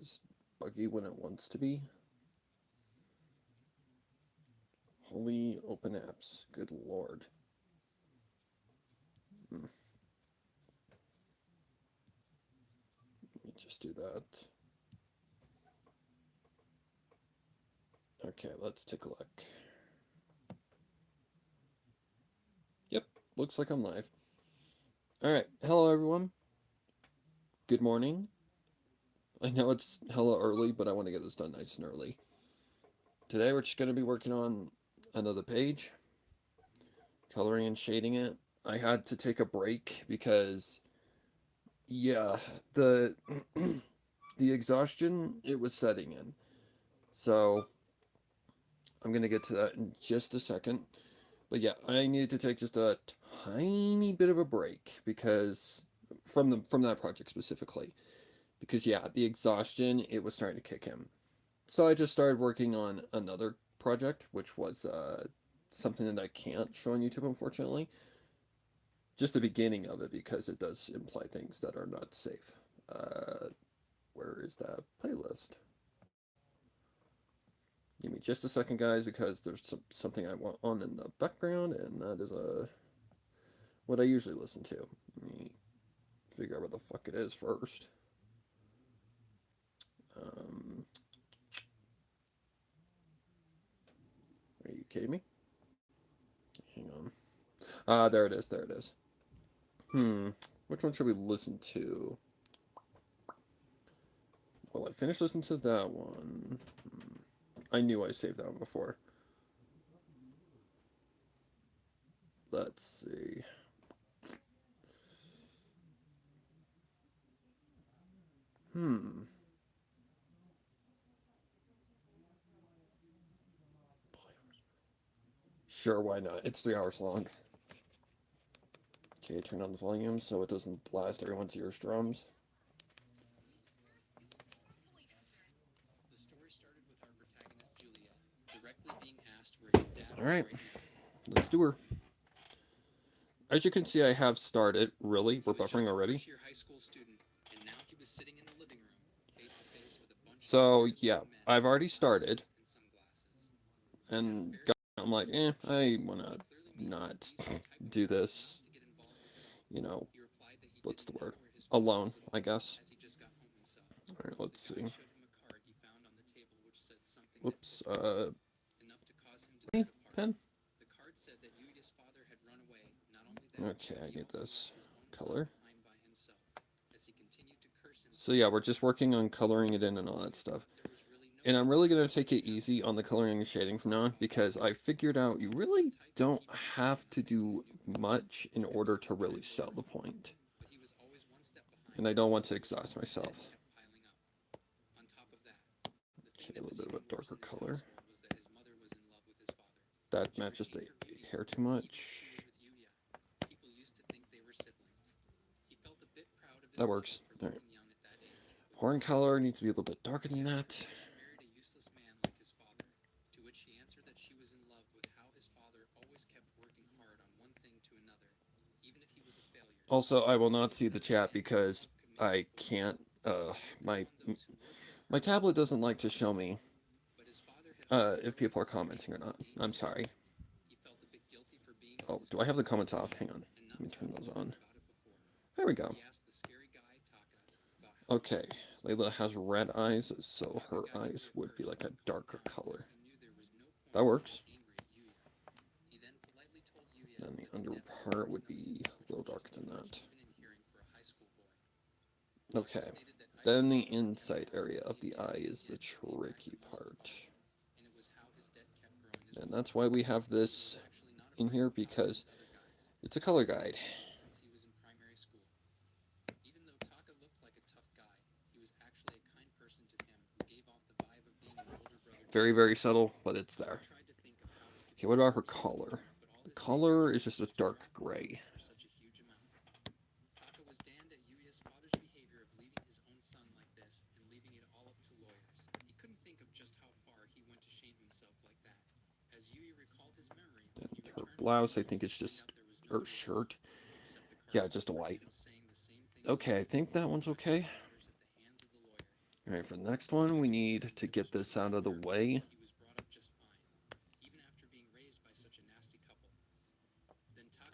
is buggy when it wants to be. Holy open apps. Good lord. Let me just do that. Okay, let's take a look. Yep, looks like I'm live. Alright, hello everyone. Good morning. I know it's hella early, but I want to get this done nice and early. Today we're just going to be working on another page, coloring and shading it. I had to take a break because, yeah, the exhaustion, it was setting in. So, I'm going to get to that in just a second. But yeah, I needed to take just a tiny bit of a break because, from that project specifically. Because yeah, the exhaustion, it was starting to kick in. So I just started working on another project, which was something that I can't show on YouTube, unfortunately. Just the beginning of it, because it does imply things that are not safe. Where is that playlist? Give me just a second, guys, because there's something I want on in the background, and that is what I usually listen to. Let me figure out what the fuck it is first. Are you kidding me? Hang on. There it is. There it is. Which one should we listen to? Well, I finished listening to that one. I knew I saved that one before. Let's see. Sure, why not? It's 3 hours long. Okay, turn down the volume so it doesn't blast everyone's eardrums. Alright, let's do her. As you can see, I have started. Really? We're buffering already? So, yeah, I've already started. And I'm like, I want to not do this, what's the word? Alone, I guess. Alright, let's see. Whoops, pen? Okay, I get this color. So yeah, we're just working on coloring it in and all that stuff. And I'm really going to take it easy on the coloring and shading from now on, because I figured out you really don't have to do much in order to really sell the point. And I don't want to exhaust myself. Okay, a little bit of a darker color. That matches the hair too much. That works. Alright. Horn color needs to be a little bit darker than that. Also, I will not see the chat because I can't, my tablet doesn't like to show me if people are commenting or not. I'm sorry. Oh, do I have the comments off? Hang on. Let me turn those on. There we go. Okay. Layla has red eyes, so her eyes would be like a darker color. That works. Then the under part would be a little darker than that. Okay. Then the inside area of the eye is the tricky part. And that's why we have this in here, because it's a color guide. Very, very subtle, but it's there. Okay, what about her color? The color is just a dark gray. Then her blouse, I think it's just, or shirt. Yeah, just a white. Okay, I think that one's okay. Alright, for the next one, we need to get this out of the way.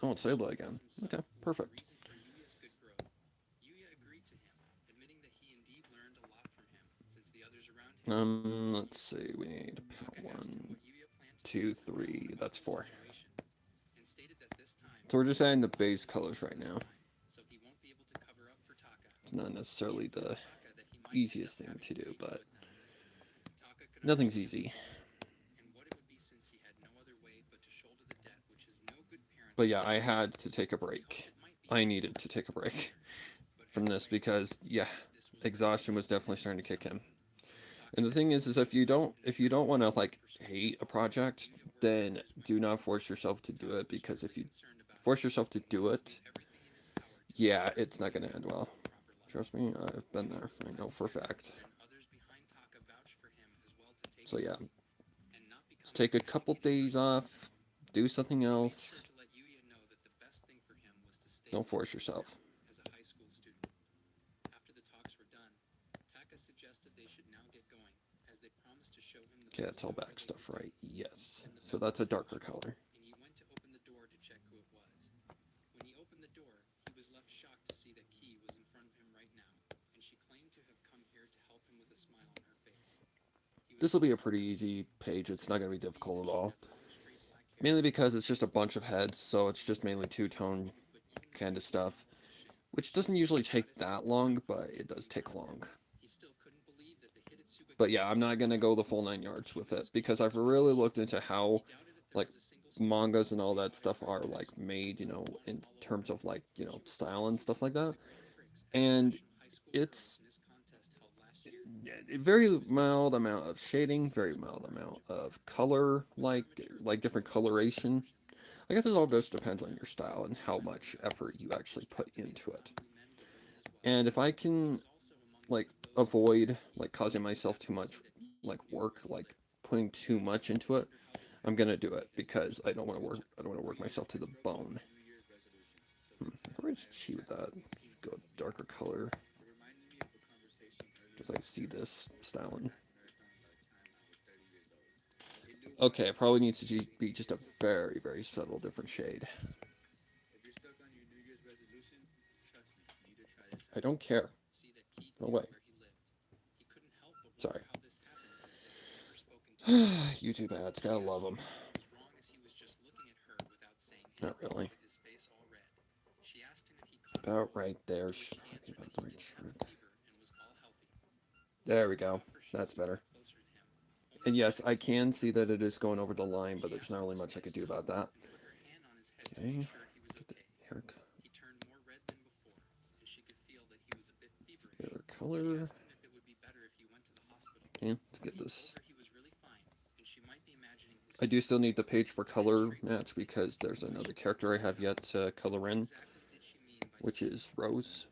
Oh, it's Layla again. Okay, perfect. Let's see. We need one, two, three. That's four. So we're just adding the base colors right now. It's not necessarily the easiest thing to do, but nothing's easy. But yeah, I had to take a break. I needed to take a break from this because yeah, exhaustion was definitely starting to kick in. And the thing is if you don't want to like hate a project, then do not force yourself to do it because if you force yourself to do it, yeah, it's not going to end well. Trust me, I've been there. I know for a fact. So yeah, just take a couple days off, do something else. Don't force yourself. Okay, that's all back stuff, right? Yes. So that's a darker color. This will be a pretty easy page. It's not going to be difficult at all. Mainly because it's just a bunch of heads, so it's just mainly two-tone kind of stuff. Which doesn't usually take that long, but it does take long. But yeah, I'm not going to go the full 9 yards with it, because I've really looked into how, like, mangas and all that stuff are, like, made, in terms of, like, style and stuff like that. And it's a very mild amount of shading, very mild amount of color, like different coloration. I guess it all just depends on your style and how much effort you actually put into it. And if I can like avoid like causing myself too much like work, like putting too much into it, I'm gonna do it because I don't want to work. I don't want to work myself to the bone. I'm just cheat with that. Go darker color because I see this styling. Okay, it probably needs to be just a very, very subtle different shade. I don't care. No way. Sorry. YouTube ads, gotta love them. Not really. About right there. About the right shirt. There we go. That's better. And yes, I can see that it is going over the line, but there's not really much I could do about that. Okay. Get the haircut. Hair color. Okay, let's get this. I do still need the page for color match because there's another character I have yet to color in, which is Rose.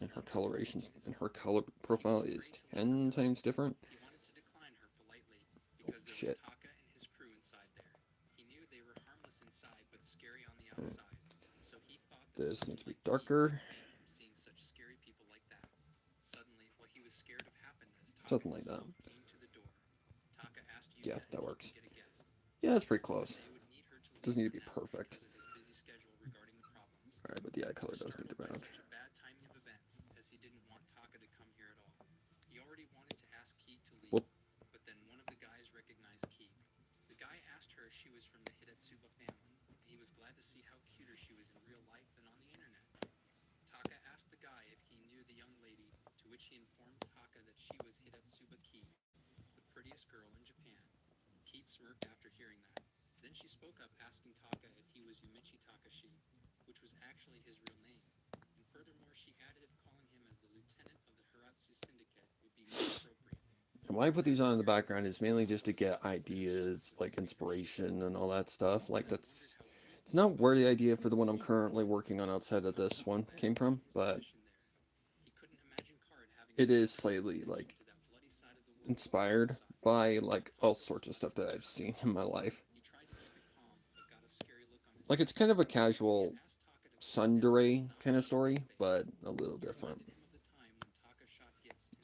And her coloration and her color profile is 10 times different. Oh, shit. Right. This needs to be darker. Something like that. Yeah, that works. Yeah, that's pretty close. Doesn't need to be perfect. Alright, but the eye color does need to match. Whoop. And why I put these on in the background is mainly just to get ideas, like inspiration and all that stuff. Like that's it's not where the idea for the one I'm currently working on outside of this one came from, but it is slightly like inspired by like all sorts of stuff that I've seen in my life. Like it's kind of a casual tsundere kind of story, but a little different.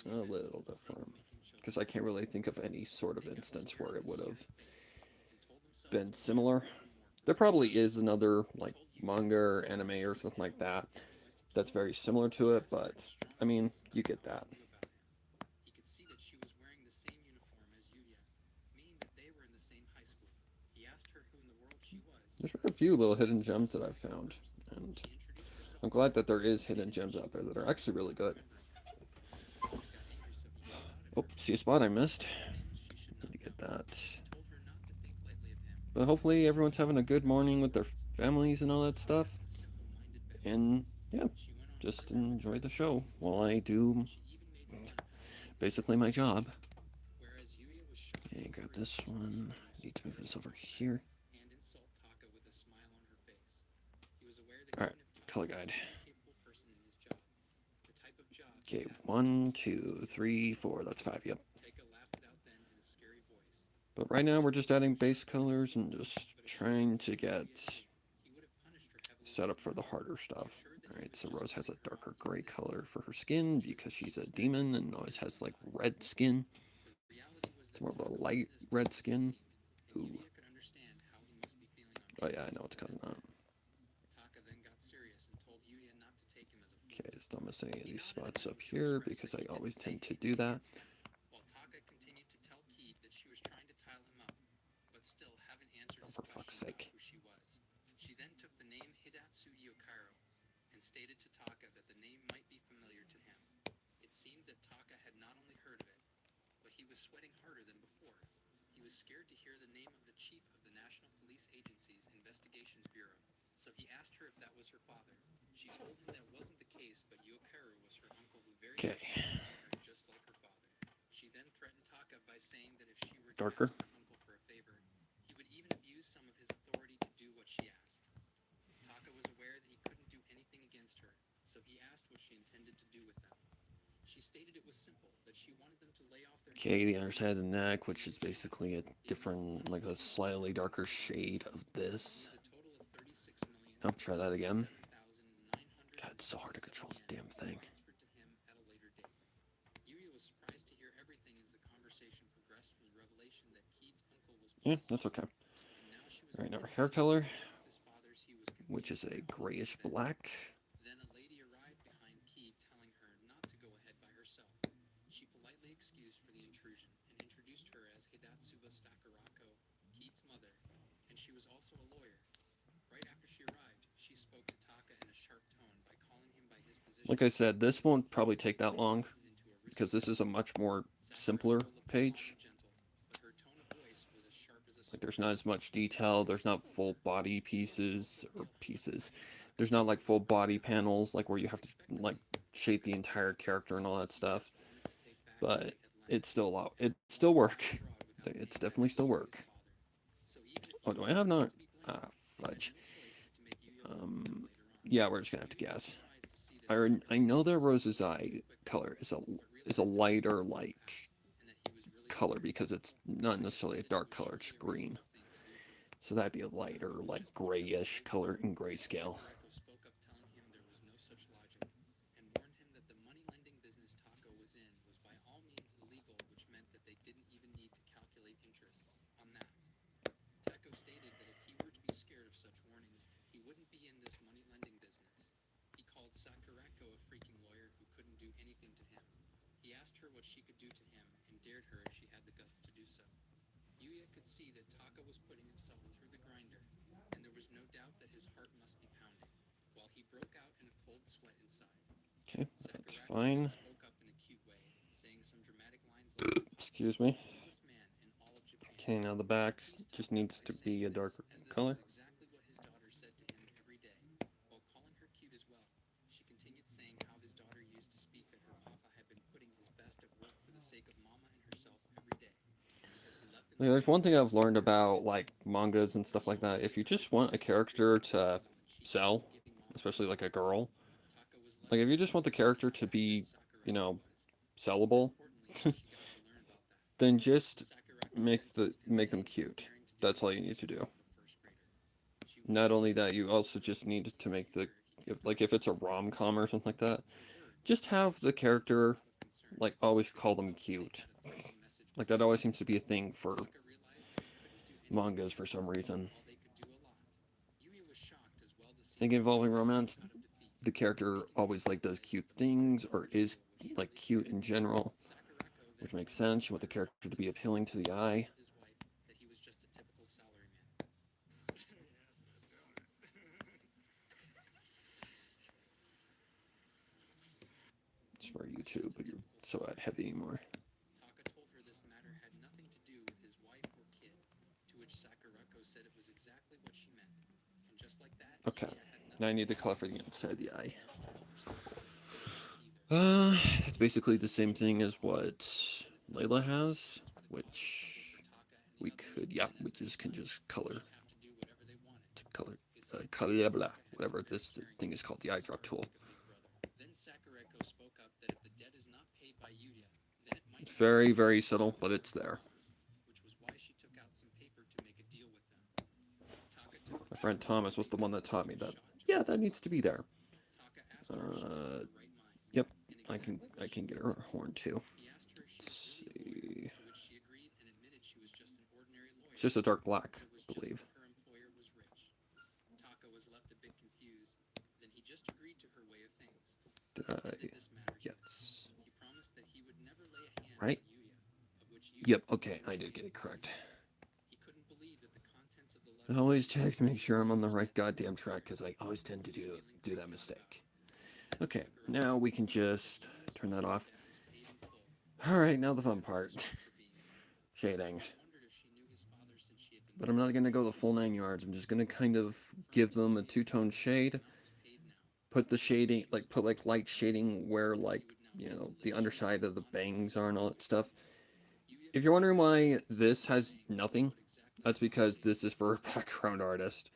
A little different. Because I can't really think of any sort of instance where it would have been similar. There probably is another, like, manga or anime or something like that that's very similar to it, but, I mean, you get that. There's been a few little hidden gems that I've found, and I'm glad that there is hidden gems out there that are actually really good. Oh, see a spot I missed. Need to get that. But hopefully everyone's having a good morning with their families and all that stuff. And yeah, just enjoy the show while I do basically my job. Okay, grab this one. Need to move this over here. Alright, color guide. Okay, 1, 2, 3, 4. That's 5, yep. But right now we're just adding base colors and just trying to get set up for the harder stuff. Alright, so Rose has a darker gray color for her skin because she's a demon and always has like red skin. It's more of a light red skin. Ooh. Oh yeah, I know what's causing that. Okay, just don't miss any of these spots up here because I always tend to do that. Oh, for fuck's sake. Okay. Darker. Okay, the underside of the neck, which is basically a different, like a slightly darker shade of this. Oh, try that again. God, it's so hard to control this damn thing. Yeah, that's okay. Alright, now our hair color, which is a grayish black. Like I said, this won't probably take that long because this is a much more simpler page. Like there's not as much detail, there's not full body pieces. There's not like full body panels like where you have to like shape the entire character and all that stuff. But it's still still work. It's definitely still work. Oh, do I have not? Ah, fudge. Yeah, we're just gonna have to guess. I know that Rose's eye color is a lighter like color because it's not necessarily a dark color, it's green. So that'd be a lighter, like grayish color in grayscale. Okay, that's fine. Excuse me. Okay, now the back just needs to be a darker color. Like, there's one thing I've learned about like mangas and stuff like that. If you just want a character to sell, especially like a girl, like if you just want the character to be, you know, sellable, then just make them cute. That's all you need to do. Not only that, you also just need to make the if it's a rom-com or something like that, just have the character like always call them cute. Like that always seems to be a thing for mangas for some reason. Like involving romance, the character always like does cute things or is like cute in general, which makes sense. You want the character to be appealing to the eye. It's for YouTube, but you're so not heavy anymore. Okay, now I need the color for the inside of the eye. It's basically the same thing as what Layla has, which we could, yeah, we just can just color, color, blah, whatever this thing is called, the eye drop tool. It's very, very subtle, but it's there. My friend Thomas was the one that taught me that. Yeah, that needs to be there. Yep, I can get her a horn too. Let's see. It's just a dark black, I believe. Did I? Yes. Right? Yep, okay, I did get it correct. I always check to make sure I'm on the right goddamn track because I always tend to do that mistake. Okay, now we can just turn that off. Alright, now the fun part. Shading. But I'm not going to go the full 9 yards. I'm just going to kind of give them a two-tone shade. Put the shading, like, put, like, light shading where, like, you know, the underside of the bangs are and all that stuff. If you're wondering why this has nothing, that's because this is for a background artist.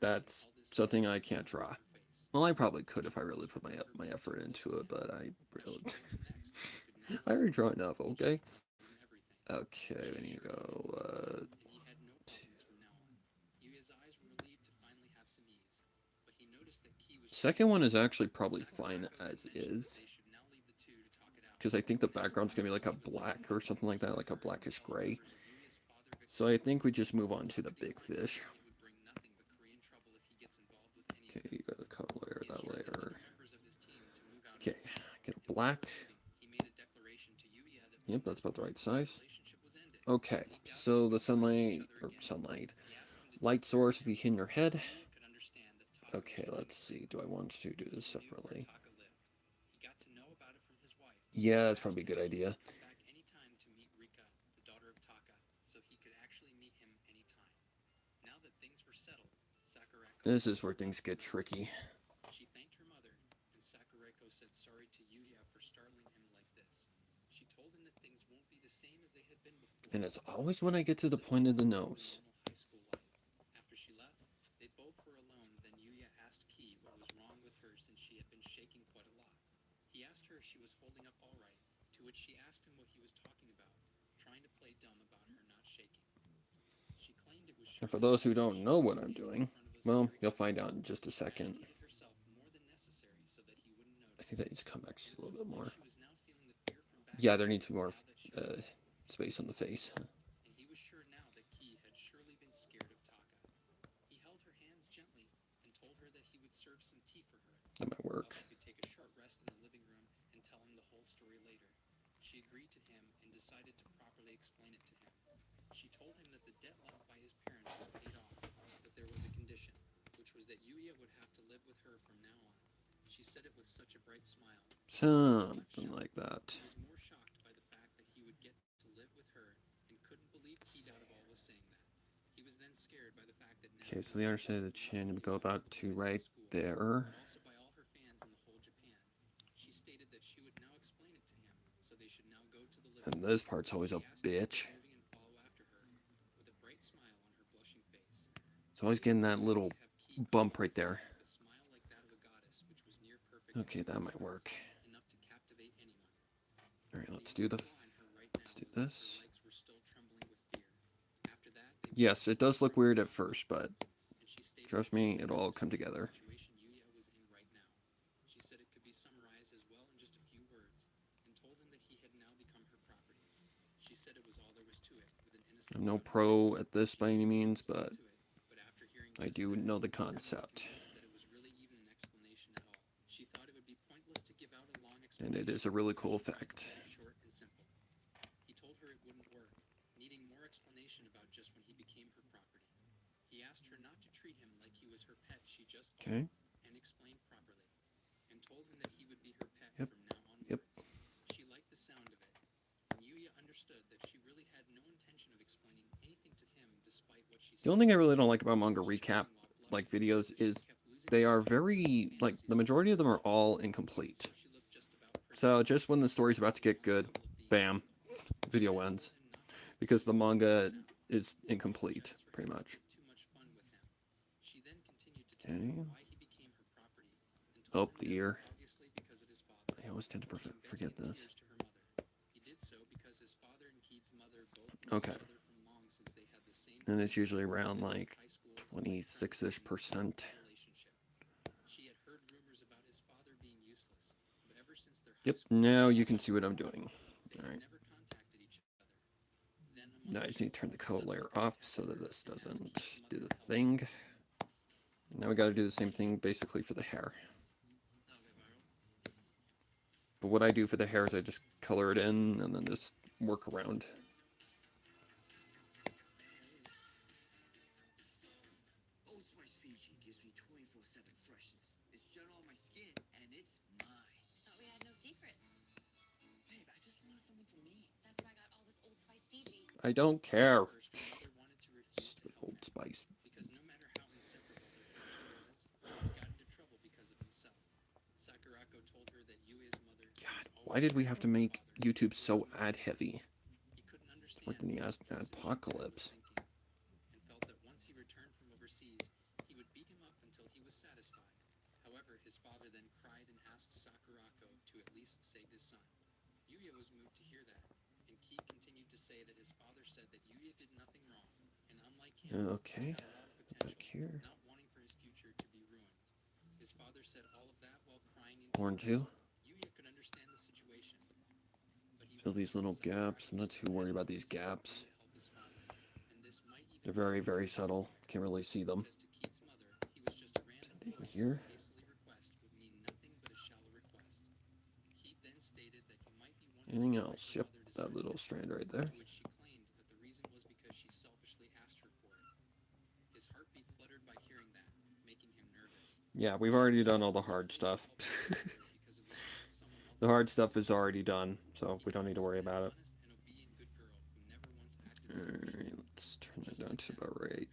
That's something I can't draw. Well, I probably could if I really put my effort into it, but I really... I already draw enough, okay? Okay, we need to go, second one is actually probably fine as is. Because I think the background's going to be like a black or something like that, like a blackish gray. So I think we just move on to the big fish. Okay, you got a couple layer, that layer. Okay, get a black. Yep, that's about the right size. Okay, so the light source will be hitting your head. Okay, let's see. Do I want to do this separately? Yeah, that's probably a good idea. This is where things get tricky. And it's always when I get to the point of the nose. And for those who don't know what I'm doing, well, you'll find out in just a second. I think that needs to come back just a little bit more. Yeah, there needs to be more space on the face. That might work. Something like that. Okay, so the underside of the chin would go about to right there. And this part's always a bitch. It's always getting that little bump right there. Okay, that might work. Alright, let's do this. Yes, it does look weird at first, but trust me, it'll all come together. I'm no pro at this by any means, but I do know the concept. And it is a really cool fact. Okay. Yep. Yep. The only thing I really don't like about manga recap like videos is they are very like the majority of them are all incomplete. So just when the story's about to get good, bam, video ends because the manga is incomplete pretty much. Okay. Oh, the ear. I always tend to forget this. Okay. And it's usually around like 26-ish%. Yep, now you can see what I'm doing. Alright. Now I just need to turn the color layer off so that this doesn't do the thing. Now we gotta do the same thing basically for the hair. But what I do for the hair is I just color it in and then just work around. I don't care. Old Spice. God, why did we have to make YouTube so ad heavy? Like in the apocalypse. Okay, back here. Horn 2. Fill these little gaps. I'm not too worried about these gaps. They're very, very subtle. Can't really see them. Something here. Anything else? Yep, that little strand right there. Yeah, we've already done all the hard stuff. The hard stuff is already done, so we don't need to worry about it. Alright, let's turn that down to about right.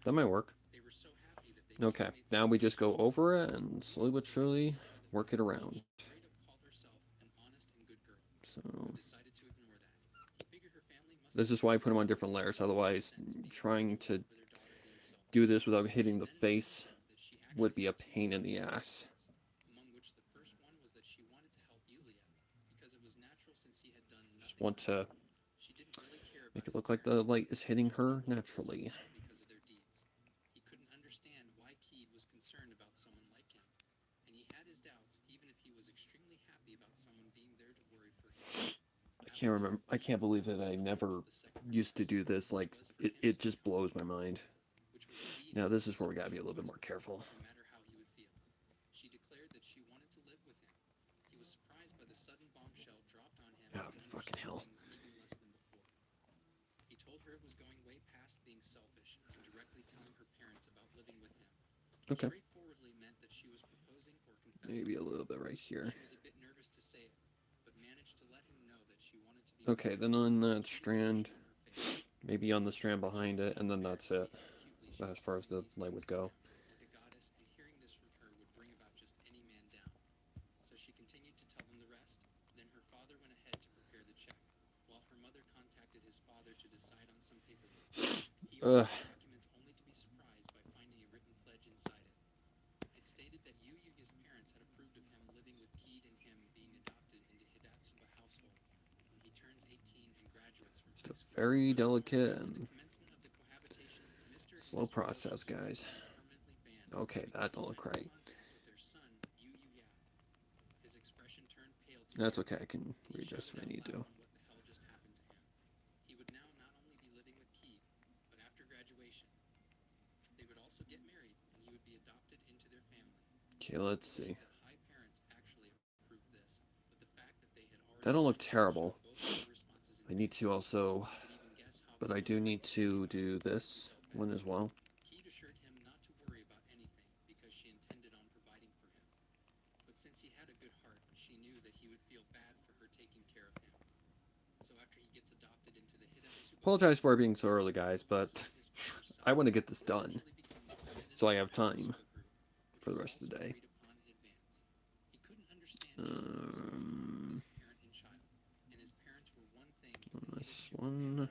That might work. Okay, now we just go over it and slowly but surely work it around. So this is why I put them on different layers, otherwise trying to do this without hitting the face would be a pain in the ass. Just want to make it look like the light is hitting her naturally. I can't believe that I never used to do this. Like, it just blows my mind. Now, this is where we gotta be a little bit more careful. Oh, fucking hell. Okay. Maybe a little bit right here. Okay, then on that strand, maybe on the strand behind it, and then that's it, as far as the light would go. Ugh. Just a very delicate and slow process, guys. Okay, that don't look right. That's okay, I can readjust if I need to. Okay, let's see. That don't look terrible. I need to also, but I do need to do this one as well. Apologize for being so early, guys, but I want to get this done so I have time for the rest of the day. This one.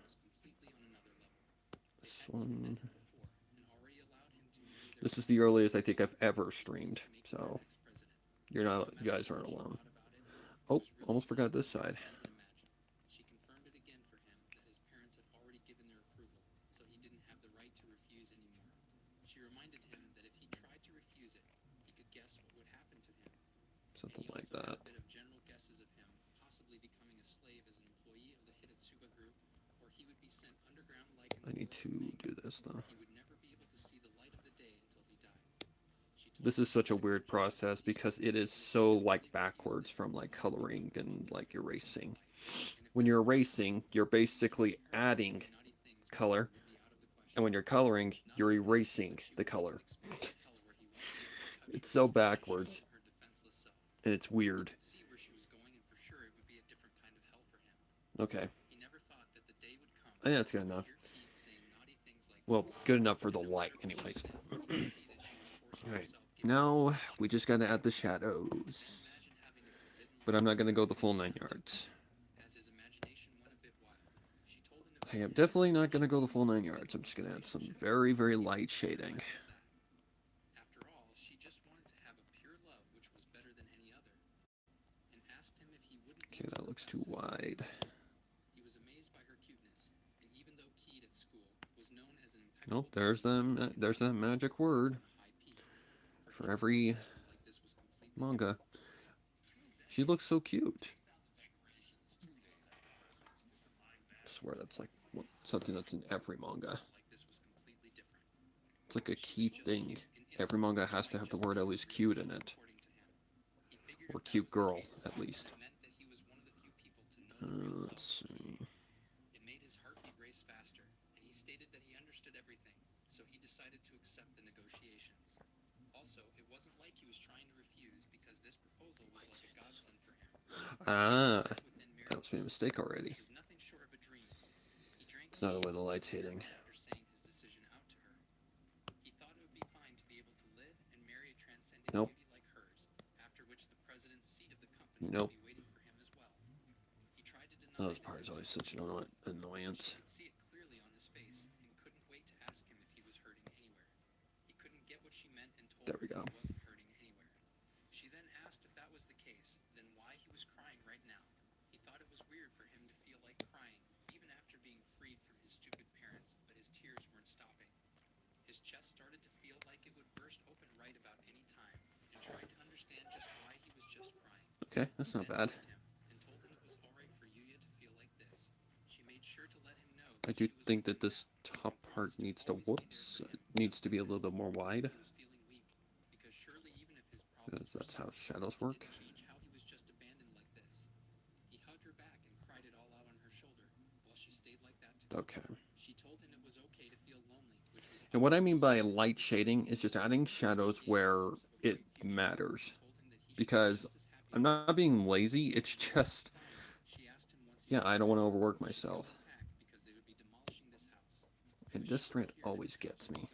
This one. This is the earliest I think I've ever streamed, so you guys aren't alone. Oh, almost forgot this side. Something like that. I need to do this though. This is such a weird process because it is so like backwards from like coloring and like erasing. When you're erasing, you're basically adding color, and when you're coloring, you're erasing the color. It's so backwards, and it's weird. Okay. I think that's good enough. Well, good enough for the light, anyways. Alright, now we just gotta add the shadows. But I'm not gonna go the full 9 yards. I am definitely not gonna go the full 9 yards. I'm just gonna add some very, very light shading. Okay, that looks too wide. Nope, there's that magic word for every manga. She looks so cute. I swear that's like something that's in every manga. It's like a key thing. Every manga has to have the word at least cute in it. Or cute girl, at least. Let's see. Ah, that was my mistake already. It's not where the light's hitting. Nope. Nope. Oh, this part is always such an annoyance. There we go. Okay, that's not bad. I do think that this top part needs to, it needs to be a little bit more wide. Because that's how shadows work. Okay. And what I mean by light shading is just adding shadows where it matters. Because I'm not being lazy, it's just, yeah, I don't want to overwork myself. And this strand always gets me.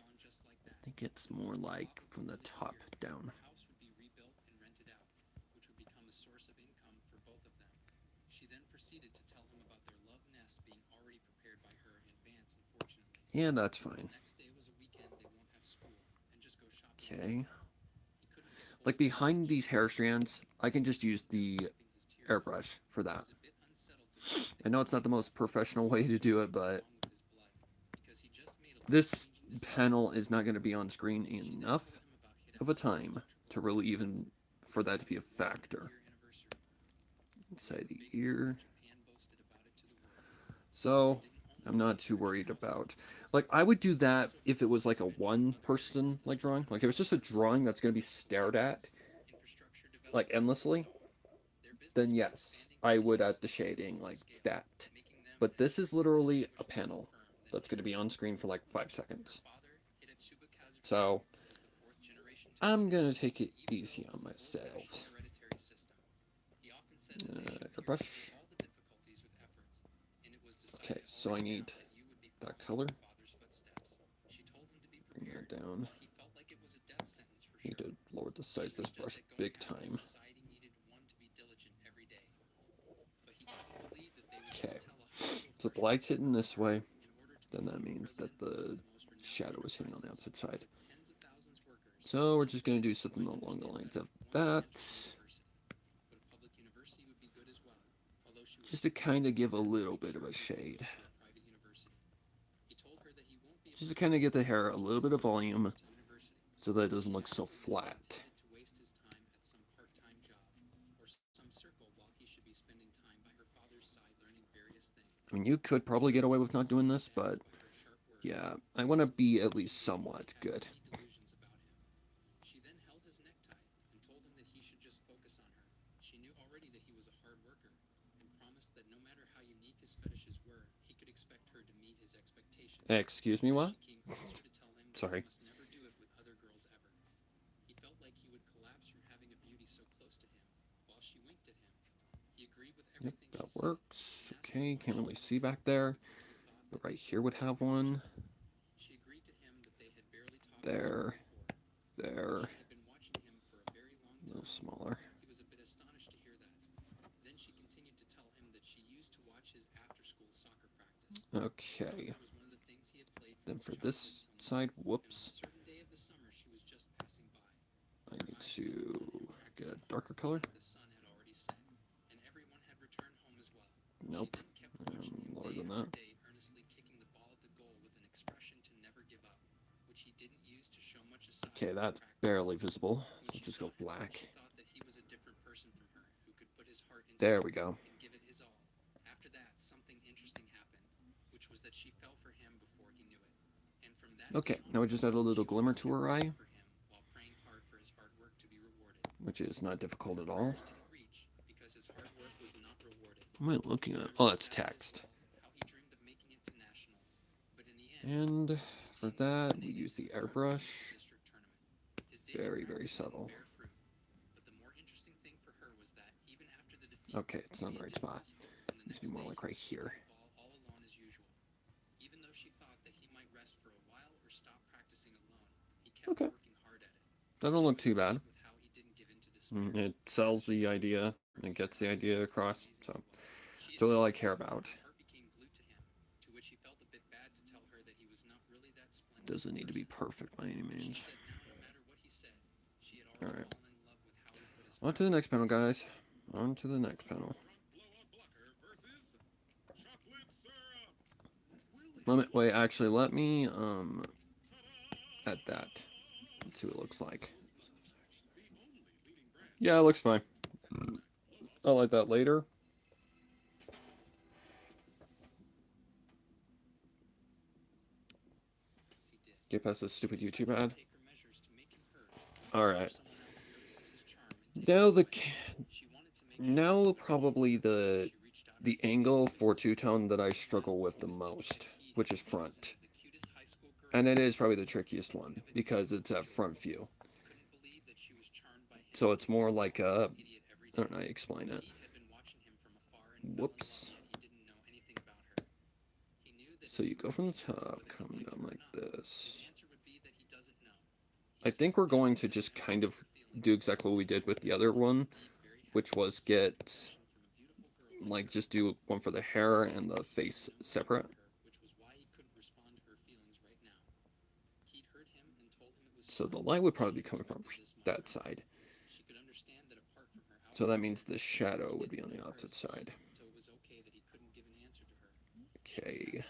I think it's more like from the top down. Yeah, that's fine. Okay. Like behind these hair strands, I can just use the airbrush for that. I know it's not the most professional way to do it, but this panel is not going to be on screen enough of a time to really even for that to be a factor. inside the ear. So I'm not too worried about, like, I would do that if it was like a one person like drawing. Like if it's just a drawing that's going to be stared at like endlessly, then yes, I would add the shading like that. But this is literally a panel that's going to be on screen for like 5 seconds. So I'm going to take it easy on myself. Brush. Okay, so I need that color. Bring that down. Need to lower the size of this brush big time. Okay, so if the light's hitting this way, then that means that the shadow is hitting on the outside side. So we're just going to do something along the lines of that. Just to kind of give a little bit of a shade. Just to kind of get the hair a little bit of volume so that it doesn't look so flat. I mean, you could probably get away with not doing this, but yeah, I want to be at least somewhat good. Excuse me, what? Sorry. Yep, that works. Okay, can't really see back there. But right here would have one. There. There. A little smaller. Okay. Then for this side, whoops. I need to get a darker color. Nope. Lower than that. Okay, that's barely visible. Let's just go black. There we go. Okay, now we just add a little glimmer to her eye, which is not difficult at all. What am I looking at? Oh, that's text. And for that, we use the airbrush. Very, very subtle. Okay, it's not the right spot. It needs to be more like right here. Okay. That don't look too bad. It sells the idea. It gets the idea across. So it's really all I care about. Doesn't need to be perfect by any means. Alright. On to the next panel, guys. On to the next panel. Wait, actually, let me, add that. Let's see what it looks like. Yeah, it looks fine. I'll like that later. Get past this stupid YouTube ad. Alright. Now probably the angle for two-tone that I struggle with the most, which is front. And it is probably the trickiest one, because it's a front view. So it's more like a, I don't know how you explain it. Whoops. So you go from the top, come down like this. I think we're going to just kind of do exactly what we did with the other one, which was get, like, just do one for the hair and the face separate. So the light would probably be coming from that side. So that means the shadow would be on the opposite side. Okay.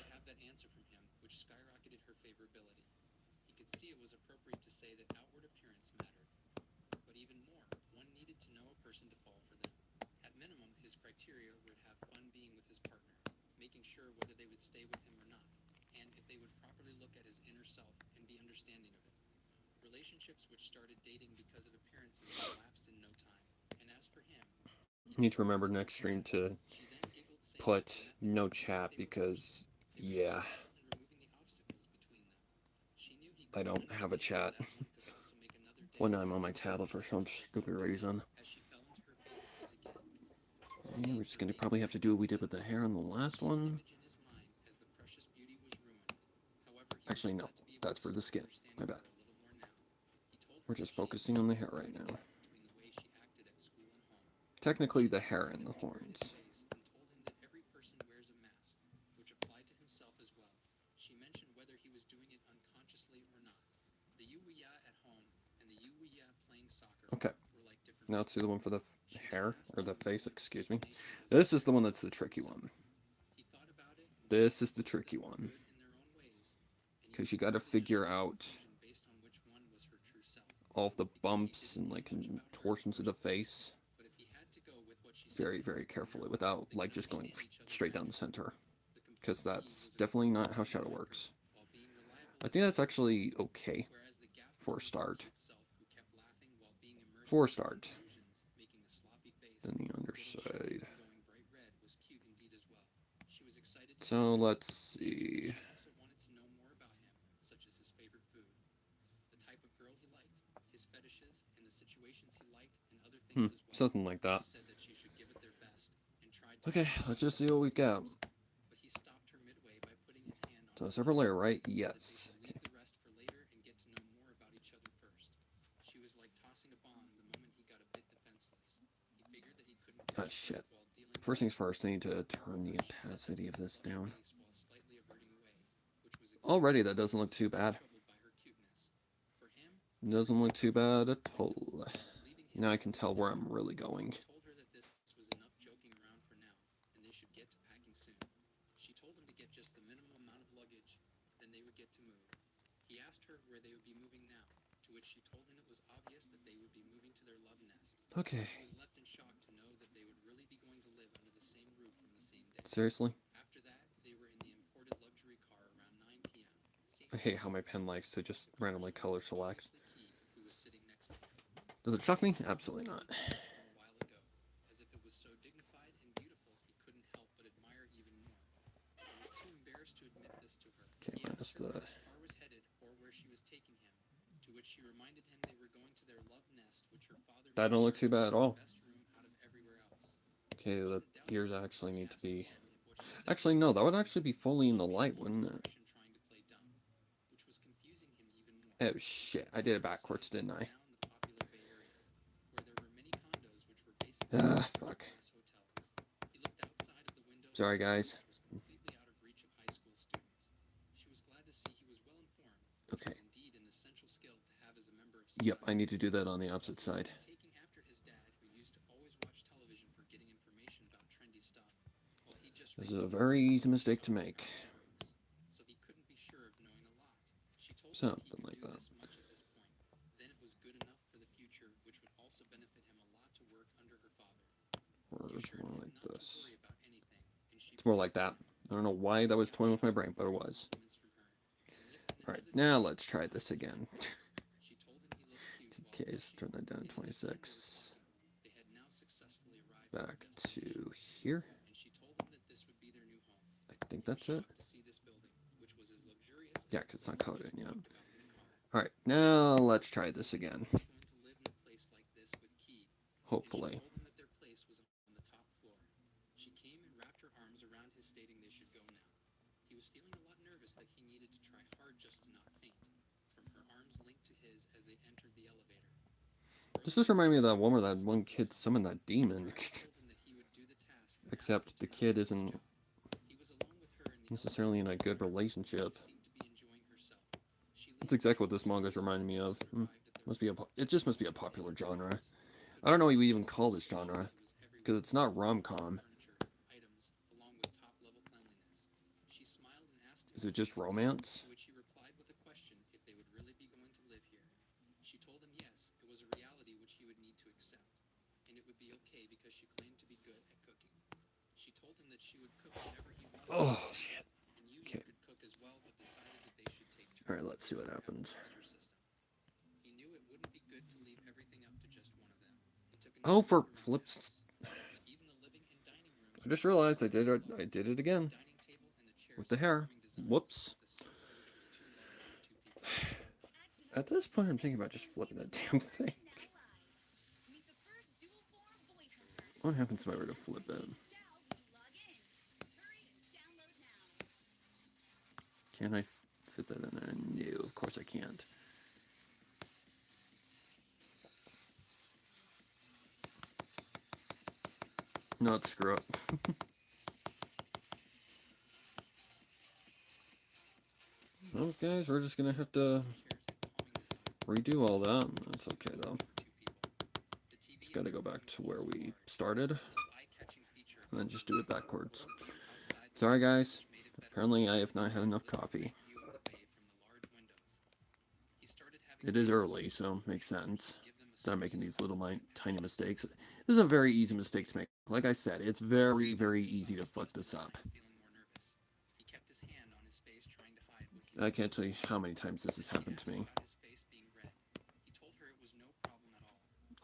His criteria were to have fun being with his partner, making sure whether they would stay with him or not, and if they would properly look at his inner self and be understanding of it. Relationships which started dating because of appearances lapsed in no time, and as for him, he Need never to remember wanted to next look stream back. to She then giggled, saying that put the no methods chat they were because, using, they were yeah, successful in removing the obstacles between them. She knew he I couldn't don't have a understand chat that one could also make another day when I'm on my a tablet for paradise some like this stupid look, reason. as she fell into her fantasies again. And we're just going to probably have to do what we did with the hair on the last Keith's one. image in his mind as the precious beauty was ruined. However, he was Actually, no, glad to be able that's to for see the the skin. My understanding bad. her a little more now. He told her We're that just she and focusing he on the had hair a right now. gap between the way she acted at school and home. Technically, She the then hair pointed and a the finger at his horns. face and told him that every person wears a mask, which applied to himself as well. She mentioned whether he was doing it unconsciously or not. The Yuya at home and the Yuya playing soccer Okay, were like different now let's do the one for the She then hair, asked or him the which face, one excuse me. Keith's nature was This is like the one and that's the told tricky himself. one. He thought about it and This saw is the both of tricky them were one. good in their own ways, and he Because was you gotta probably just figure drawing a out conclusion based on which one was her true self, all of the because he bumps didn't and know like much about her in the contortions of the first place. face But if he had to go with what she said very, to him, very then carefully without they like could just going understand each other straight down the naturally. center. The Because complete key that's was a definitely not how complete shadow partner works. while being reliable I as think well, that's actually okay whereas the gap for a between Keith's start. itself, who kept laughing while being immersed For in a his own start. delusions, making a sloppy face, Then the getting shocked underside. and going bright red, was cute indeed as well. She was excited to be So with him, let's and answered that see. she also wanted to know more about him, such as his favorite food, the type of girl he liked, his fetishes, and the situations he liked, and other things as well. Something like She that. said that she should give it their best and tried to Okay, express let's her just see what we got. feelings, but he stopped her midway by putting his hand on So her a separate waist layer, right? and said that they Yes. should Okay. leave the rest for later and get to know more about each other first. She was like tossing a bomb the moment he got a bit defenseless. He figured that he couldn't Ah, catch her shit. while dealing First with things first, I need to turn the However, she said that opacity he of could this flush her down. face while slightly averting away, which was exactly Already, what that doesn't look was, too bad. troubled by her cuteness. For him, Doesn't look too bad at all. leaving him Now I with can his tell where dad, I'm really going. he told her that this was enough joking around for now, and they should get to packing soon. She told him to get just the minimum amount of luggage, then they would get to move. He asked her where they would be moving now, to which she told him it was obvious that they would be moving to their love nest. Okay. He was left in shock to know that they would really be going to live under the same roof from the same day. Seriously? After that, they were in the imported luxury car around 9 p.m. I hate how my pen likes to just randomly color select. Keith, who was sitting next to her. Does it shock me? Absolutely not. From a while ago, as if it was so dignified and beautiful he couldn't help but admire even more. He was too embarrassed to admit this to her. Okay, He minus asked her where the... his car was headed or where she was taking him, to which she reminded him they were going to their love nest, which her father That don't look too bad at all. best room out of everywhere else. Okay, the ears actually need to be... If what she said Actually, no, that would actually be fully in the light, wouldn't it? trying to play dumb, which was confusing him even more. Oh shit, I did it backwards, didn't I? Down the popular Bay Area, where there were many condos which were basically Fuck. class hotels. He looked outside of the window, Sorry, guys. which was completely out of reach of high school students. She was glad to see he was well informed, which Okay. was indeed an essential skill to have as a member of Yep, society. I need to do that on the opposite side. Taking after his dad, who used to always watch television for getting information about trendy stuff, while he just This is a very easy mistake to make. so he couldn't be sure of knowing a lot. She told him Something if he could like do that. this much at this point, then it was good enough for the future, which would also benefit him a lot to work under her father. Or He it's assured more him like not to this. worry about anything, and she It's more like that. I don't know why that was toying with my brain, but it was. compliments from her, and lived in Alright, another now let's try this again. She told him he looked cute while Okay, let's turn that down to blushing. 26. They had now successfully arrived at Back their destination, to here. and she told him that this would be their new home. I think He was that's it. shocked to see this building, which was as luxurious Yeah, as 'cause it's not the colored place in he yet. talked about in the car. Alright, now let's try this again. Going to live in a place like this with Key, Hopefully. and she told him that their place was on the top floor. She came and wrapped her arms around his, stating they should go now. He was feeling a lot nervous that he needed to try hard just to not faint, from her arms linked to his as they entered the elevator. This just reminds me of that one where that one kid summoned that demon. Told him that he would do the task and Except the kid isn't he was alone with her in the necessarily in a good relationship. She seemed to be enjoying herself. She That's exactly what this manga is reminding me of. Must be it just must be a popular genre. I don't know what we even call this genre, because it's not rom-com. items along with top-level cleanliness. She smiled and asked him, Is it just romance? to which he replied with a question if they would really be going to live here. She told him yes, it was a reality which he would need to accept, and it would be okay because she claimed to be good at cooking. She told him that she would cook whatever he wanted, Oh, shit. and Yuya Okay. could cook as well, but decided that they should take Alright, turns let's see what and have a happens. cluster system. He knew it wouldn't be good to leave everything up to just one of them, and took a Oh, new for look around the flips. house. Even the living and dining rooms I were just realized I did it. low. I did it The again. dining table and the chairs With the had hair. carving designs, Whoops. the sofa which was too large for two people. At this point, I'm thinking about just flipping that damn thing. What happens if I were to flip it? Can I fit that in there? No, of course I can't. No, let's screw up. Well, guys, we're just gonna have to redo all that. That's okay, though. Just gotta go back to where we started. And then just do it backwards. Sorry, guys. Apparently, I have not had enough coffee. It is early, so makes sense that I'm making these little tiny mistakes. This is a very easy mistake to make. Like I said, it's very, very easy to fuck this up. I can't tell you how many times this has happened to me.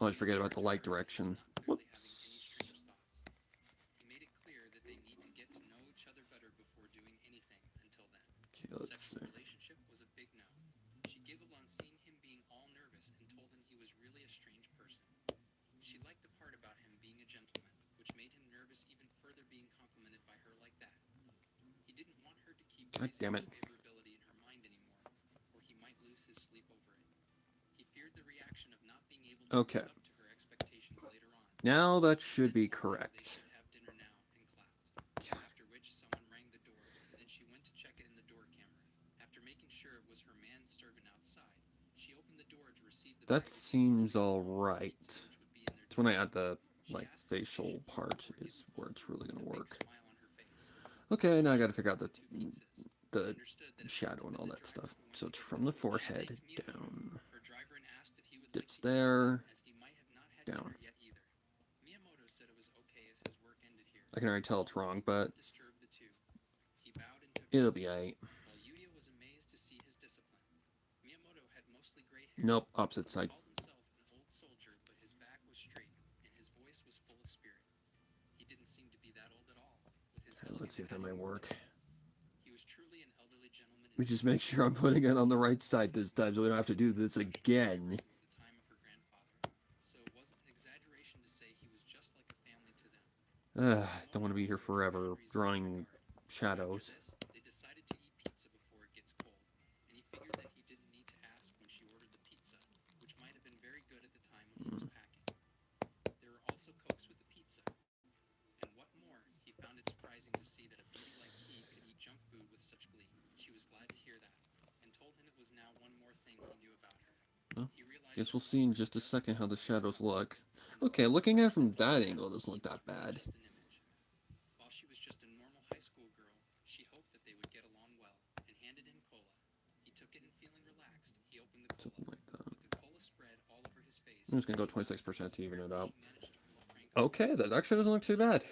I always forget about the light direction. Whoops. Okay, let's see. Relationship was a big no. She giggled on seeing him being all nervous and told him he was really a strange person. She liked the part about him being a gentleman, which made him nervous even further being complimented by her like that. He didn't want her to keep God raising damn his it. favorability in her mind anymore, or he might lose his sleep over it. He feared the reaction of not being able to Okay. live up to her expectations later on. Now that should be correct. They should have dinner now and clapped. After which someone rang the door, and then she went to check it in the door camera. After making sure it was her manservant outside, she opened the door to receive the That seems alright. It's when I add the facial part is where it's really gonna work. Okay, now I gotta figure out the shadow and all that stuff. So it's from the forehead down. Dips there. Down. I can already tell it's wrong, but it'll be aight. Nope, opposite side. Let's see if that might work. We just make sure I'm putting it on the right side this time so we don't have to do this again. Don't want to be here forever drawing shadows. They decided to eat pizza before it gets cold, and he figured that he didn't need to ask when she ordered the pizza, which might have been very good at the time when he was packing. There were also Cokes with the pizza, and what more, he found it surprising to see that a beauty like he could eat junk food with such glee. She was glad to hear that, and told him it was now one more thing he knew about her. Well, guess we'll see in just a second how the shadows look. Okay, looking at it from that angle, it doesn't look that bad. While she was just a normal high school girl, she hoped that they would get along well, and handed him cola. He took it and feeling relaxed, he opened the cola. Something like that. With the cola spread all over his face, I'm just gonna go 26% to even it out. Okay, that actually doesn't look too bad.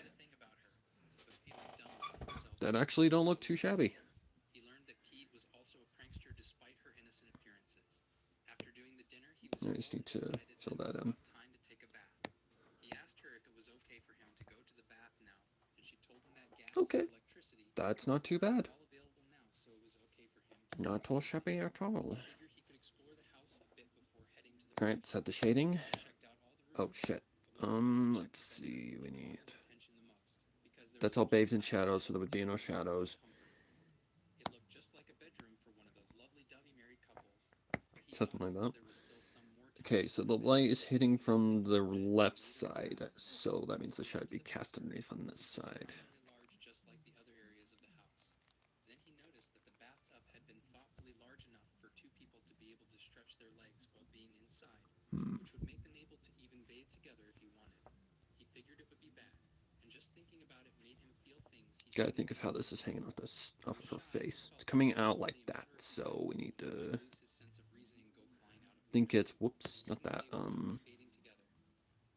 That actually don't look too shabby. He learned that Keith was also a prankster despite her innocent appearances. After doing the dinner, he was I just need to fill that in. time to take a bath. He asked her if it was okay for him to go to the bath now, and she told him that gas Okay, and electricity that's not too bad. all available now, so it was okay for him to Not all shabby at all. figure he could explore the house a bit before heading to the Alright, set the shading. checked out all the Oh shit. Let's see, we need... attention the most, because there That's all bathed in shadows, so there would be no shadows. it looked just like a bedroom for one of those lovely-dovey married couples. But he Something thought like since that. there was still some more to Okay, so the light is hitting from the left side, so that means the shadow would be cast underneath on this side. surprisingly large, just like the other areas of the house. Then he noticed that the bathtub had been thoughtfully large enough for two people to be able to stretch their legs while being inside, which would make them able to even bathe together if he wanted. He figured it would be bad, and just thinking about it made him feel things he Gotta think of how this is hanging off of her face. It's coming out like that, so we need to lose his sense of reasoning and go flying out of think it's whoops, not that. bathing together.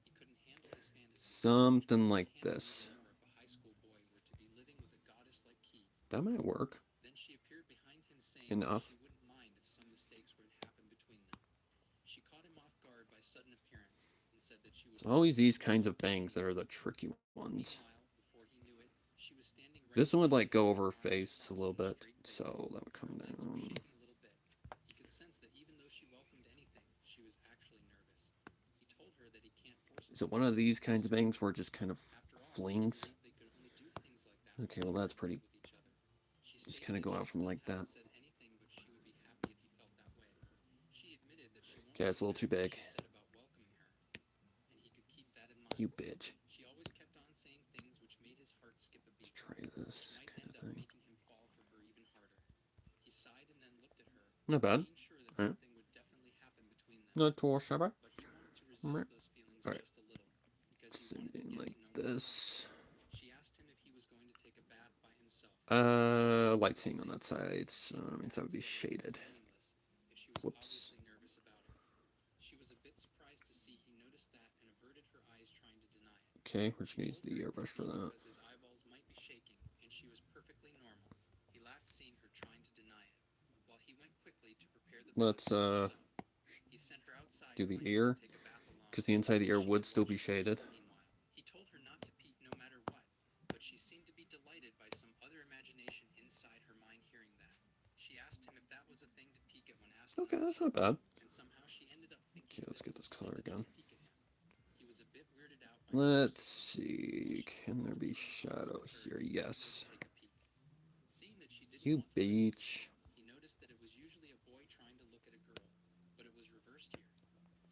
He couldn't handle his fantasy. Something like this. If a high school boy were to be living with a goddess like Keith. That might work. Then she appeared behind him saying Enough. she wouldn't mind if some mistakes were to happen between them. She caught him off guard by sudden appearance and said that she would. It's always these kinds of bangs that are the tricky ones. Meanwhile, before he knew it, she was standing right. This one would like go over her face a little bit, so that would come down. Shaking a little bit. He could sense that even though she welcomed anything, she was actually nervous. He told her that he can't force. Is it one of these kinds of bangs where it just kind of flings? They could only do things like that Okay, well that's pretty. with each other. She Just kind of go out from like that. said anything, but she would be happy if he felt that way. She admitted that she Okay, it's a little too big. said about welcoming her, and he could keep that in mind. You bitch. She always kept on saying things which made his heart skip a beat. Let's try this Might kind end of up thing. making him fall for her even harder. He sighed and then looked at her, Not bad. being sure that Alright. something would definitely happen between them. Not too shabby. But he wanted to resist those feelings Alright. just a little, because he wanted to Something get like to know her. this. She asked him if he was going to take a bath by himself. Lights hanging on that side, so that means that would be shaded. If she was Whoops. obviously nervous about it. She was a bit surprised to see he noticed that and averted her eyes trying to deny it. Okay, we're just gonna use the airbrush for that. Because his eyeballs might be shaking, and she was perfectly normal. He laughed seeing her trying to deny it. While he went quickly to prepare the Let's he sent her outside do the to ear, take a bath alone. because the inside of the ear would still be shaded. Meanwhile, he told her not to peek no matter what, but she seemed to be delighted by some other imagination inside her mind hearing that. She asked him if that was a thing to peek at when asked. Okay, that's not bad. And somehow she ended up thinking. Okay, let's get this color again. He was a bit weirded out by Let's see. Can there be shadow here? Yes. take a peek. Seeing that she didn't You want to listen, beach. he noticed that it was usually a boy trying to look at a girl, but it was reversed here.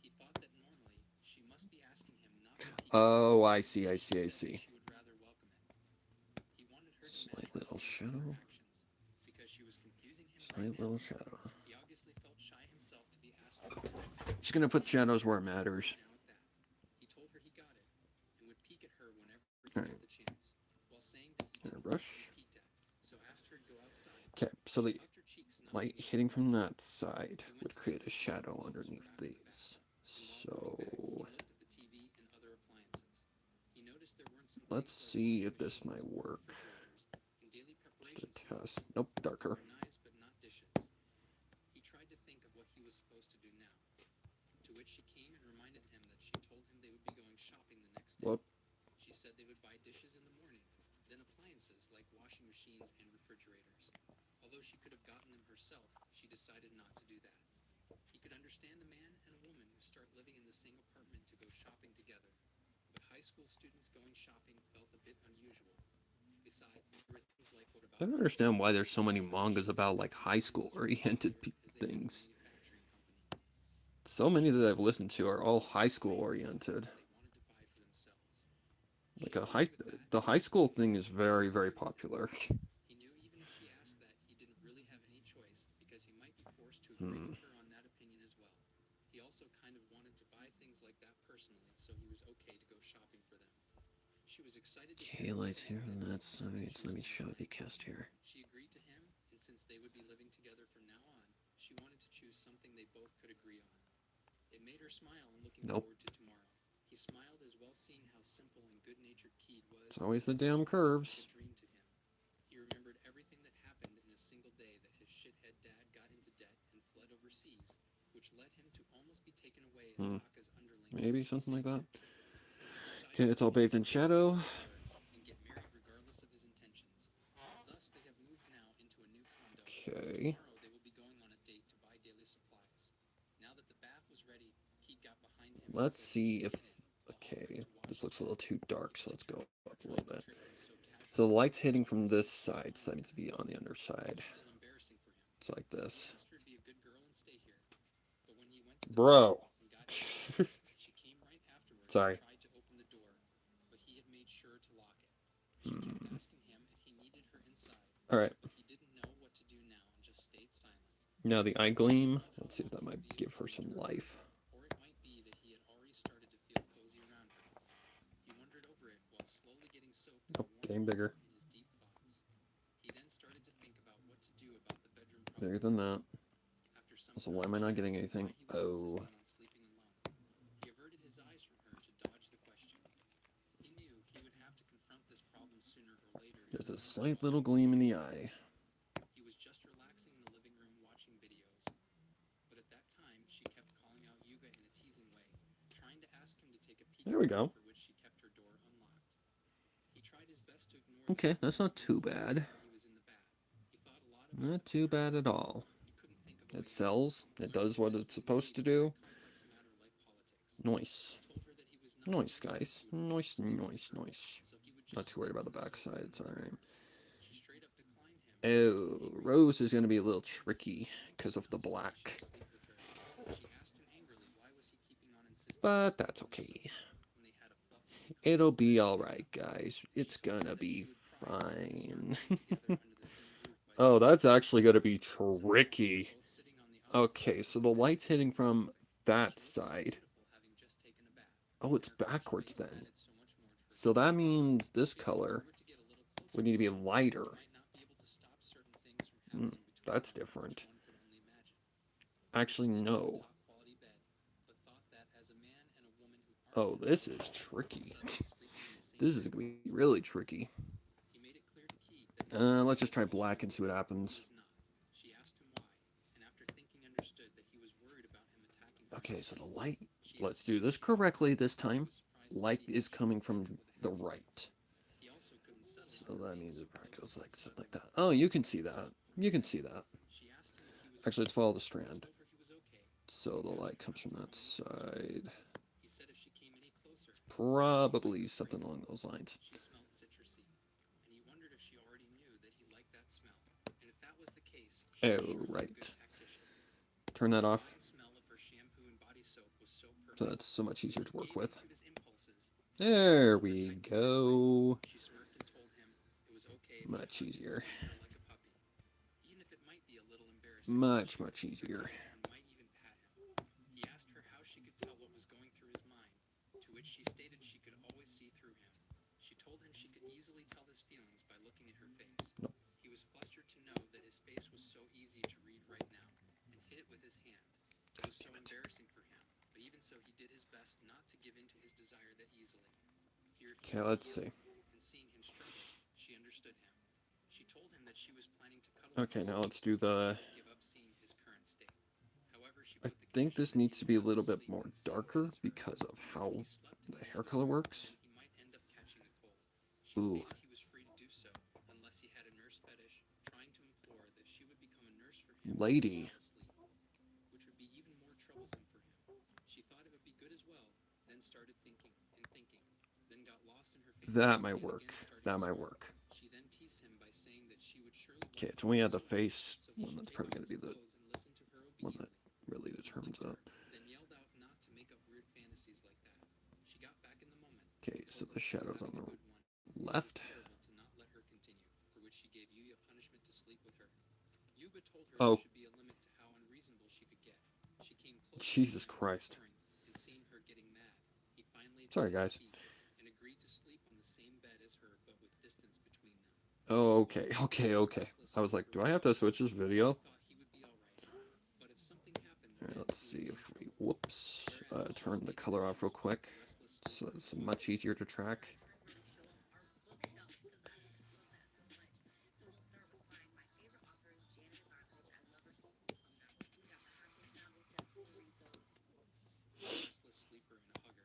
He thought that normally she must be asking him not to peek. Oh, I see, I see, I see. She would rather welcome it. He wanted her to Slight match little her shadow. actions because she was confusing him. Slight little shadow. He obviously felt shy himself to be asked. Just gonna put shadows where it matters. Now at that, he told her he got it and would peek at her whenever he Alright. had the chance, while saying that he didn't Airbrush. want to be peeked at, so asked her to go outside. Okay, so the Puffed her cheeks enough light hitting from that side would create a shadow underneath these. So he looked at the TV and other appliances. He noticed there weren't some let's things see like if this might refrigerators work. and daily Just preparations a test. Nope, darker. for knives but not dishes. He tried to think of what he was supposed to do now, to which she came and reminded him that she told him they would be going shopping the next day. Whoop. She said they would buy dishes in the morning, then appliances like washing machines and refrigerators. Although she could have gotten them herself, she decided not to do that. He could understand a man and a woman who start living in the same apartment to go shopping together, but high school students going shopping felt a bit unusual. Besides, there were things like what about I don't understand why there's so many mangas about like high school oriented things. So many that I've listened to are all high school oriented. Like the high school thing is very, very popular. He knew even if she asked that, he didn't really have any choice because he might be forced to agree with her on that opinion as well. He also kind of wanted to buy things like that personally, so he was okay to go shopping for them. She was excited to Okay, lights here on that side, so let me show the cast here. She agreed to him, and since they would be living together from now on, she wanted to choose something they both could agree on. It made her smile and looking forward to tomorrow. He smiled as well, seeing how simple and good-natured Keith was. It's always the damn curves. A dream to him. He remembered everything that happened in a single day, that his shithead dad got into debt and fled overseas, which led him to almost be taken away as Taka's underling. Maybe something like that. Okay, it's all bathed in shadow. And get married regardless of his intentions. Thus, they have moved now into a new condo. Okay. Tomorrow, they will be going on a date to buy daily supplies. Now that the bath was ready, Keith got behind him. Let's see if... Okay, this looks a little too dark, so let's go up a little bit. So the light's hitting from this side, so that needs to be on the underside. Still embarrassing for him. It's like this. Asked her to be a good girl and stay here. But when he went to the Bro. and got out, she came right afterwards Sorry. and tried to open the door, but he had made sure to lock it. She kept asking him if he needed her inside, Alright, but he didn't know what to do now and just stayed silent. now the eye gleam. Let's see if that might give her some life. Or it might be that he had already started to feel cozy around her. He wondered over it while slowly getting soaked Oh, getting bigger. in his deep thoughts. He then started to think about what to do about the bedroom problem. Bigger than that. After some So why am I not getting anything? he was Oh. insisting on sleeping alone. He averted his eyes from her to dodge the question. a slight little gleam in the eye. He was just relaxing in the living room watching videos. But at that time, she kept calling out Yuga in a teasing way, trying to ask him to take a peek There we at her, go. for which she kept her door unlocked. He tried his best to ignore Okay, the that's not too bad. while he was in the bath. He thought a lot about Not too bad at all. he couldn't think of a It way sells. It does what it's supposed to do. complex matter like politics. Nice. He told her that he was not Nice, worried guys. he would want to Nice, sleep with nice, her, nice. so he would Not just too worried sleep about the on the sofa. backside. It's alright. She straight up declined him. Oh, Rose is going to be a little tricky because of the black. Sleep with her. She asked him angrily why was he keeping on insisting But that's okay. when they had a fluffy It'll be alright, guys. It's gonna be fine. Oh, that's actually gonna be tricky. Okay, so the light's hitting from that side. Oh, it's backwards then. So that means this color would need to be lighter. That's different. Actually, no. Oh, this is tricky. This is gonna be really tricky. Let's just try black and see what happens. Okay, so the light, let's do this correctly this time. Light is coming from the right. So that means it probably goes like something like that. Oh, you can see that. You can see that. Actually, let's follow the strand. So the light comes from that side. Probably something along those lines. She smelled citrusy, and he wondered if she already knew that he liked that smell. And if that was the case, she was Oh, surely a right. good tactician. Turn that off. The smell of her shampoo and body soap was so perfect. So that's so much easier to work Gave in with. to his impulses. There we go. She smirked and told him it was okay if Much he easier. smelled her like a puppy, even if it might be a little embarrassing. Much easier. And might even pat him. He asked her how she could tell what was going through his mind, to which she stated she could always see through him. She told him she could easily tell his feelings by looking at her face. Nope. He was flustered to know that his face was so easy to read right now, and hid it with his hand. It was so embarrassing for him, but even so he did his best not to give in to his desire that easily. He refused Okay, let's to see. yield, and seeing him struggling, she understood him. She told him that she was planning to cuddle Okay, him now let's do the... give up seeing his current state. However, she I put the think this condition needs to be a that he little would bit sleep more in the same darker bed as her, because of how he slept in the hair color works. he might end up catching a cold. She Ooh. stated he was free to do so, unless he had a nurse fetish, trying to implore that she would become a nurse for him Lady. while asleep, which would be even more troublesome for him. She thought it would be good as well, then started thinking, then got lost in her fantasy. That might work. That might work. She then teased him by saying that she would surely Okay, it's when we add the face so he one should that's take probably off going to be his the clothes and listen to her one that obediently. really determines that. Then yelled out not to make up weird fantasies like that. She got back in the moment. Okay, so the shadow's on the Good one. left. Terrible to not let her continue, for which she gave Yuya punishment to sleep with her. Yuga told her Oh. there should be a limit to how unreasonable she could get. She came close Jesus Christ. and seeing her getting mad, he finally Sorry, admitted guys. defeat and agreed to sleep on the same bed as her, but with distance between them. Oh, okay. I was like, do I have to switch this video? Thought he would be alright, but if something happened, Alright, let's see if we, whoops, turn the color off real quick. So it's much easier to track. restless sleeper and a hugger.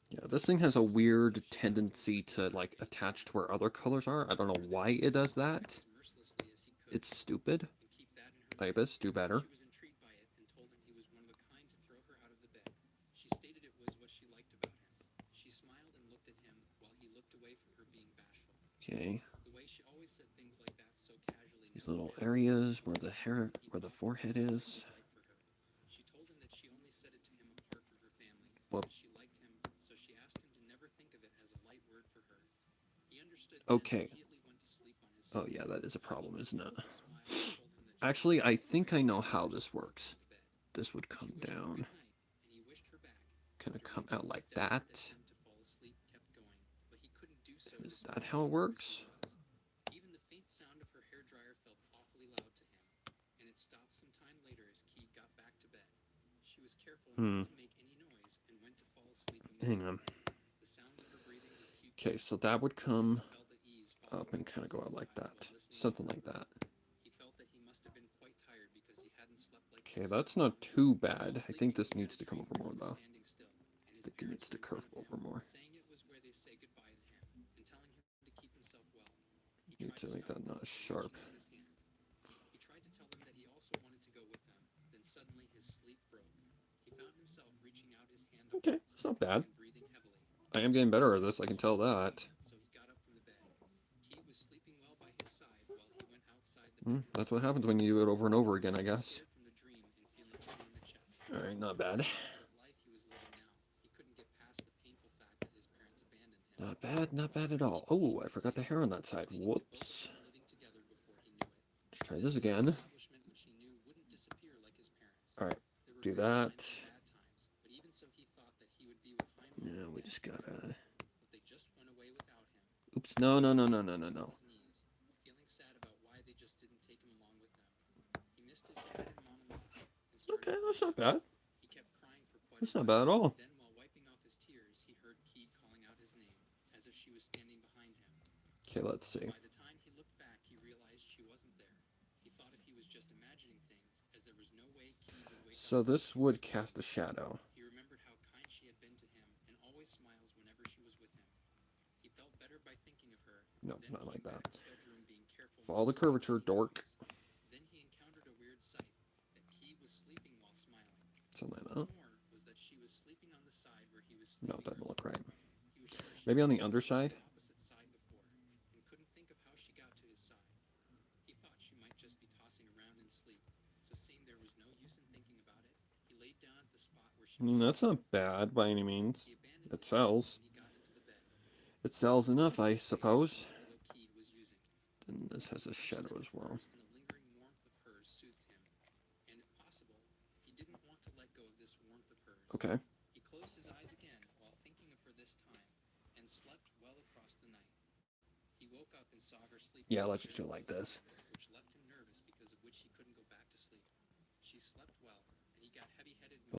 Yeah, this thing has a weird tendency to, like, attach to where other colors are. I don't know why it does that. As mercilessly as he could, It's stupid. and keep that in her Ibis, do better. She was intrigued by it and told him he was one of a kind to throw her out of the bed. She stated it was what she liked about him. She smiled and looked at him while he looked away from her being bashful. Okay, The way she always said things like that so casually. these little areas where the hair, where the forehead is. Like for her. She told him that she only said it to him apart from her family. Whoop. She liked him, so she asked him to never think of it as a light word for her. He understood Okay. and immediately went to sleep on his Oh yeah, that is a problem, isn't it? smile and told him that Actually, I think I know how this works. This would come she wished her down, good night, and he wished her back. kind of come out like that. To fall asleep kept going, but he couldn't do so. Is that how it works? Even the faint sound of her hairdryer felt awfully loud to him, and it stopped some time later as Key got back to bed. She was careful not to make any noise and went to fall asleep Hang immediately. on. The sound of her breathing were cute. Okay, so that would come Felt at ease up and kind of go out like that. Something like that. He felt that he must have been quite tired because he hadn't slept like Okay, this. that's not too bad. I think this needs to come over more, though. Standing still, and I his think it needs parents to were in curve front of over him, more. saying it was where they say goodbye to him and telling him to keep himself well. He Need tried to make stop that them not by sharp. reaching out his hand. He tried to tell them that he also wanted to go with them. Then suddenly his sleep broke. He found himself reaching out his hand Okay, upwards it's not bad. and breathing heavily. I am getting better at this, I can tell that. So he got up from the bed. Key was sleeping well by his side while he went outside the bedroom. That's what happens when you do it over and over again, I guess. Scared from the dream and feeling heavy in the chest. Alright, not bad. What kind of life he was living now. He couldn't get past the painful fact that his parents abandoned him. Not bad, not bad at all. Oh, I forgot the hair on that side. Whoops. Living together before he knew it. Let's try this again. Establishment which he knew wouldn't disappear like his parents. Alright, There were do good that. times and bad times, but even so he thought that he would be with Heimdall. Yeah, we just gotta... But they just went away without him. Oops, no, no, no, no, no, no, no. His knees, feeling sad about why they just didn't take him along with them. He missed his dad and mom a lot. And started Okay, that's not bad. He kept crying for quite That's a not while. bad at all. Then, while wiping off his tears, he heard Keed calling out his name, as if she was standing behind him. Okay, let's see. By the time he looked back, he realized she wasn't there. He thought if he was just imagining things, as there was no way Keed would wake So up. this would cast a shadow. He remembered how kind she had been to him, and always smiles whenever she was with him. He felt better by thinking of her. No, Then not like came that. back to his bedroom, being careful Follow not the to curvature, wake anyone dork. else. Then he encountered a weird sight, that Keed was sleeping while smiling. Something like that. More was that she was sleeping on the side where he was No, sleeping. that doesn't look right. He was sure she Maybe on was the underside? the opposite side before, and couldn't think of how she got to his side. He thought she might just be tossing around in sleep, so seeing there was no use in thinking about it, he laid down at the spot where she I was mean, that's sleeping. not bad by any means. He abandoned It his sells. when he got into the bed. It sells enough, I suppose. Pillow Keed was using. And this has a shadow as well. And a lingering warmth of hers soothed him, and if possible, he didn't want to let go of this warmth of hers. Okay. He closed his eyes again while thinking of her this time, and slept well across the night. He woke up and saw her sleeping. Yeah, let's just do it like this.